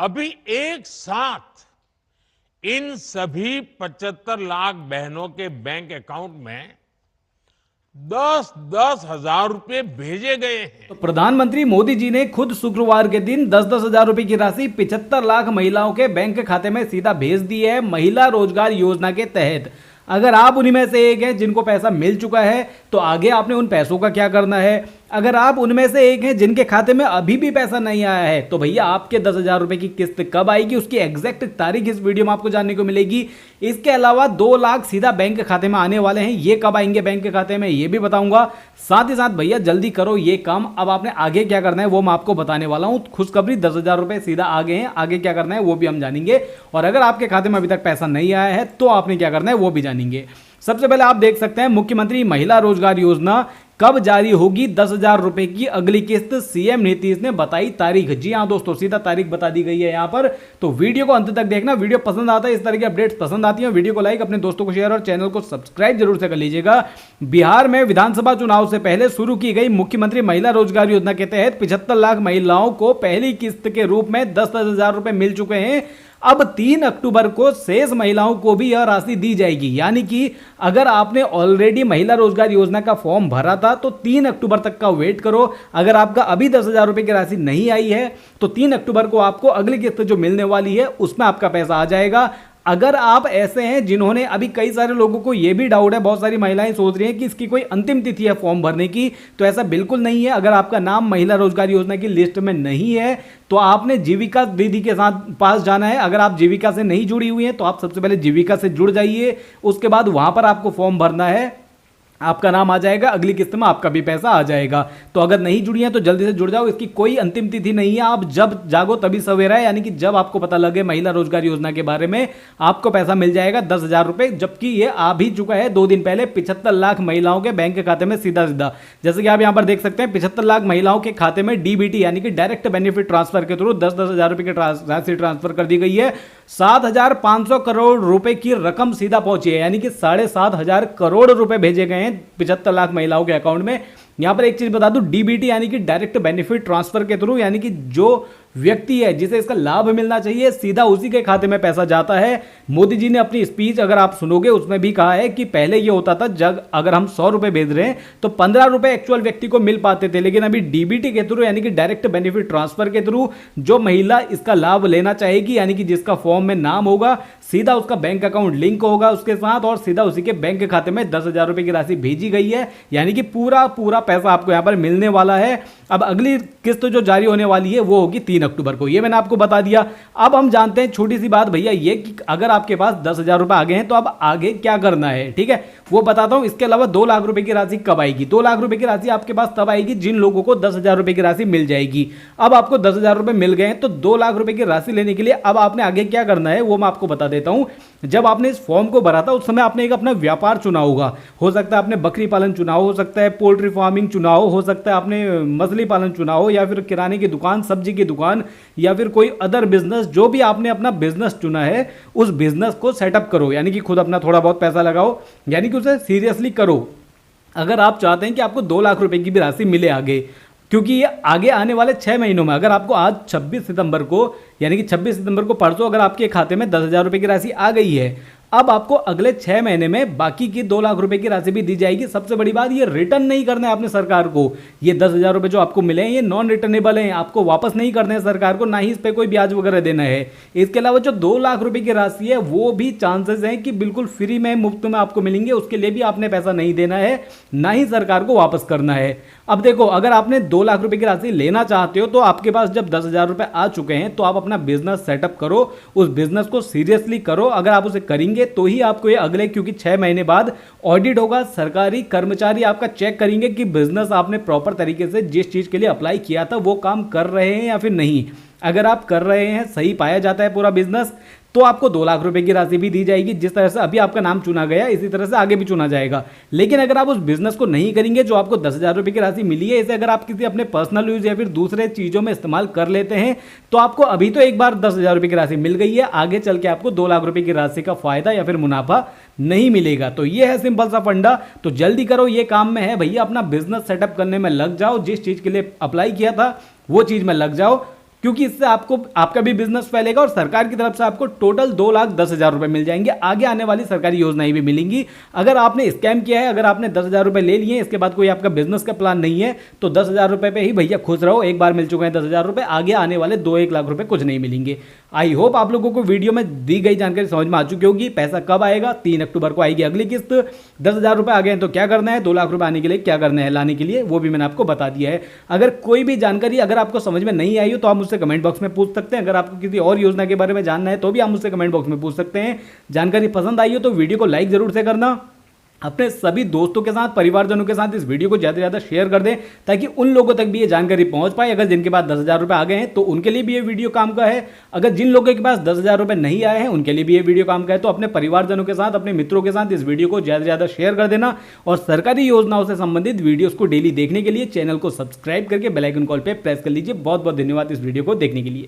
अभी एक साथ इन सभी 75 लाख बहनों के बैंक अकाउंट में 10-10 हजार रुपए भेजे गए हैं। तो प्रधानमंत्री मोदी जी ने खुद शुक्रवार के दिन 10-10 हजार रुपए की राशि 75 लाख महिलाओं के बैंक खाते में सीधा भेज दी है महिला रोजगार योजना के तहत। अगर आप उन्हीं में से एक हैं जिनको पैसा मिल चुका है तो आगे आपने उन पैसों का क्या करना है। अगर आप उनमें से एक हैं जिनके खाते में अभी भी पैसा नहीं आया है तो भैया आपके 10,000 रुपए की किस्त कब आएगी, उसकी एग्जैक्ट तारीख इस वीडियो में आपको जानने को मिलेगी। इसके अलावा 2 लाख सीधा बैंक खाते में आने वाले हैं, ये कब आएंगे बैंक के खाते में ये भी बताऊंगा। साथ ही साथ भैया जल्दी करो ये काम, अब आपने आगे क्या करना है वो मैं आपको बताने वाला हूं। खुशखबरी 10,000 रुपए सीधा आ गए हैं, आगे क्या करना है वो भी हम जानेंगे। और अगर आपके खाते में अभी तक पैसा नहीं आया है तो आपने क्या करना है वो भी जानेंगे। सबसे पहले आप देख सकते हैं मुख्यमंत्री महिला रोजगार योजना कब जारी होगी 10,000 रुपए की अगली किस्त, सीएम नीतीश ने बताई तारीख। जी हां दोस्तों, सीधा तारीख बता दी गई है यहां पर, तो वीडियो को अंत तक देखना। वीडियो पसंद आता है, इस तरह की अपडेट्स पसंद आती हैं, वीडियो को लाइक, अपने दोस्तों को शेयर और चैनल को सब्सक्राइब जरूर से कर लीजिएगा। बिहार में विधानसभा चुनाव से पहले शुरू की गई मुख्यमंत्री महिला रोजगार योजना के तहत 75 लाख महिलाओं को पहली किस्त के रूप में 10-10 हजार रुपए मिल चुके हैं। अब 3 अक्टूबर को शेष महिलाओं को भी यह राशि दी जाएगी, यानी कि अगर आपने ऑलरेडी महिला रोजगार योजना का फॉर्म भरा था तो 3 अक्टूबर तक का वेट करो। अगर आपका अभी 10,000 रुपए की राशि नहीं आई है तो 3 अक्टूबर को आपको अगली किस्त जो मिलने वाली है उसमें आपका पैसा आ जाएगा। अगर आप ऐसे हैं जिन्होंने, अभी कई सारे लोगों को यह भी डाउट है, बहुत सारी महिलाएं सोच रही हैं कि इसकी कोई अंतिम तिथि है फॉर्म भरने की, तो ऐसा बिल्कुल नहीं है। अगर आपका नाम महिला रोजगार योजना की लिस्ट में नहीं है तो आपने जीविका दीदी के साथ पास जाना है। अगर आप जीविका से नहीं जुड़ी हुई हैं तो आप सबसे पहले जीविका से जुड़ जाइए, उसके बाद वहां पर आपको फॉर्म भरना है, आपका नाम आ जाएगा, अगली किस्त में आपका भी पैसा आ जाएगा। तो अगर नहीं जुड़ी हैं तो जल्दी से जुड़ जाओ, इसकी कोई अंतिम तिथि नहीं है। आप जब जागो तभी सवेरा है, यानी कि जब आपको पता लगे महिला रोजगार योजना के बारे में आपको पैसा मिल जाएगा 10,000 रुपए, जबकि ये आ भी चुका है 2 दिन पहले 75 लाख महिलाओं के बैंक खाते में सीधा सीधा। जैसे कि आप यहां पर देख सकते हैं 75 लाख महिलाओं के खाते में डीबीटी यानी कि डायरेक्ट बेनिफिट ट्रांसफर के थ्रू 10-10 हजार रुपए की राशि ट्रांसफर कर दी गई है। 7,500 करोड़ रुपए की रकम सीधा पहुंची है, यानी कि 7,500 करोड़ रुपए भेजे गए हैं 75 लाख महिलाओं के अकाउंट में। यहां पर एक चीज बता दूं, डीबीटी यानी कि डायरेक्ट बेनिफिट ट्रांसफर के थ्रू, यानी कि जो व्यक्ति है जिसे इसका लाभ मिलना चाहिए सीधा उसी के खाते में पैसा जाता है। मोदी जी ने अपनी स्पीच अगर आप सुनोगे उसमें भी कहा है कि पहले ये होता था जब अगर हम 100 रुपए भेज रहे हैं तो 15 रुपए एक्चुअल व्यक्ति को मिल पाते थे, लेकिन अभी डीबीटी के थ्रू यानी कि डायरेक्ट बेनिफिट ट्रांसफर के थ्रू जो महिला इसका लाभ लेना चाहेगी, यानी कि जिसका फॉर्म में नाम होगा, सीधा उसका बैंक अकाउंट लिंक होगा उसके साथ और सीधा उसी के बैंक खाते में 10,000 रुपए की राशि भेजी गई है, यानी कि पूरा पैसा आपको यहां पर मिलने वाला है। अब अगली किस्त जो जारी होने वाली है वो होगी 3 अक्टूबर को, ये मैंने आपको बता दिया। अब हम जानते हैं छोटी सी बात भैया ये कि अगर आपके पास 10,000 रुपए आ गए हैं तो अब आगे क्या करना है, ठीक है, वो बताता हूं। इसके अलावा 2 लाख रुपए की राशि कब आएगी? 2 लाख रुपए की राशि आपके पास तब आएगी जिन लोगों को 10,000 रुपए की राशि मिल जाएगी। अब आपको 10,000 रुपए मिल गए हैं तो 2 लाख रुपए की राशि लेने के लिए अब आपने आगे क्या करना है वो मैं आपको बता देता हूं। जब आपने इस फॉर्म को भरा था उस समय आपने एक अपना व्यापार चुना होगा, हो सकता है आपने बकरी पालन चुना हो सकता है पोल्ट्री फार्मिंग चुना हो सकता है आपने मछली पालन चुना हो, या फिर किराने की दुकान, सब्जी की दुकान, या फिर कोई अदर बिजनेस। जो भी आपने अपना बिजनेस चुना है उस बिजनेस को सेटअप करो, यानी कि खुद अपना थोड़ा बहुत पैसा लगाओ, यानी कि उसे सीरियसली करो। अगर आप चाहते हैं कि आपको 2 लाख रुपए की भी राशि मिले आगे, क्योंकि ये आगे आने वाले 6 महीनों में, अगर आपको आज 26 सितंबर को यानी कि 26 सितंबर को परसों अगर आपके खाते में 10,000 रुपए की राशि आ गई है, अब आपको अगले 6 महीने में बाकी की 2 लाख रुपए की राशि भी दी जाएगी। सबसे बड़ी बात, ये रिटर्न नहीं करना है आपने सरकार को। ये 10,000 रुपए जो आपको मिले हैं ये नॉन रिटर्नेबल हैं, आपको वापस नहीं करने हैं सरकार को, ना ही इस पे कोई ब्याज वगैरह देना है। इसके अलावा जो 2 लाख रुपए की राशि है वो भी चांसेस हैं कि बिल्कुल फ्री में, मुफ्त में आपको मिलेंगे, उसके लिए भी आपने पैसा नहीं देना है, ना ही सरकार को वापस करना है। अब देखो, अगर आपने 2 लाख रुपए की राशि लेना चाहते हो तो आपके पास जब 10,000 रुपए आ चुके हैं तो आप अपना बिजनेस सेटअप करो, उस बिजनेस को सीरियसली करो। अगर आप उसे करेंगे तो ही आपको ये अगले, क्योंकि 6 महीने बाद ऑडिट होगा, सरकारी कर्मचारी आपका चेक करेंगे कि बिजनेस आपने प्रॉपर तरीके से जिस चीज के लिए अप्लाई किया था वो काम कर रहे हैं या फिर नहीं। अगर आप कर रहे हैं, सही पाया जाता है पूरा बिजनेस, तो आपको 2 लाख रुपए की राशि भी दी जाएगी। जिस तरह से अभी आपका नाम चुना गया इसी तरह से आगे भी चुना जाएगा। लेकिन अगर आप उस बिजनेस को नहीं करेंगे, जो आपको 10,000 रुपए की राशि मिली है, इसे अगर आप किसी अपने पर्सनल यूज या फिर दूसरे चीजों में इस्तेमाल कर लेते हैं तो आपको अभी तो एक बार 10,000 रुपए की राशि मिल गई है, आगे चल के आपको 2 लाख रुपए की राशि का फायदा या फिर मुनाफा नहीं मिलेगा। तो ये है सिंपल सा फंडा। तो जल्दी करो, ये काम में है भैया, अपना बिजनेस सेटअप करने में लग जाओ, जिस चीज के लिए अप्लाई किया था वो चीज में लग जाओ। क्योंकि इससे आपको आपका भी बिजनेस फैलेगा और सरकार की तरफ से आपको टोटल 2,10,000 रुपए मिल जाएंगे। आगे आने वाली सरकारी योजनाएं भी मिलेंगी। अगर आपने स्कैम किया है, अगर आपने 10,000 रुपए ले लिए, इसके बाद कोई आपका बिजनेस का प्लान नहीं है, तो 10,000 रुपए पे ही भैया खुश रहो। एक बार मिल चुके हैं 10,000 रुपए, आगे आने वाले 2-1 लाख रुपए कुछ नहीं मिलेंगे। आई होप आप लोगों को वीडियो में दी गई जानकारी समझ में आ चुकी होगी। पैसा कब आएगा? 3 अक्टूबर को आएगी अगली किस्त। 10,000 रुपए आ गए हैं तो क्या करना है, 2 लाख रुपए आने के लिए क्या करना है लाने के लिए, वो भी मैंने आपको बता दिया है। अगर कोई भी जानकारी अगर आपको समझ में नहीं आई हो तो आप मुझसे कमेंट बॉक्स में पूछ सकते हैं। अगर आपको किसी और योजना के बारे में जानना है तो भी आप मुझसे कमेंट बॉक्स में पूछ सकते हैं। जानकारी पसंद आई हो तो वीडियो को लाइक जरूर से करना। अपने सभी दोस्तों के साथ, परिवारजनों के साथ इस वीडियो को ज़्यादा से ज़्यादा शेयर कर दें ताकि उन लोगों तक भी ये जानकारी पहुंच पाए। अगर जिनके पास 10,000 रुपए आ गए हैं तो उनके लिए भी ये वीडियो काम का है। अगर जिन लोगों के पास 10,000 रुपए नहीं आए हैं उनके लिए भी ये वीडियो काम का है। तो अपने परिवारजनों के साथ, अपने मित्रों के साथ इस वीडियो को ज़्यादा से ज़्यादा शेयर कर देना और सरकारी योजनाओं से संबंधित वीडियोज़ को डेली देखने के लिए चैनल को सब्सक्राइब करके बेल आइकन कॉल पर प्रेस कर लीजिए। बहुत बहुत धन्यवाद इस वीडियो को देखने के लिए।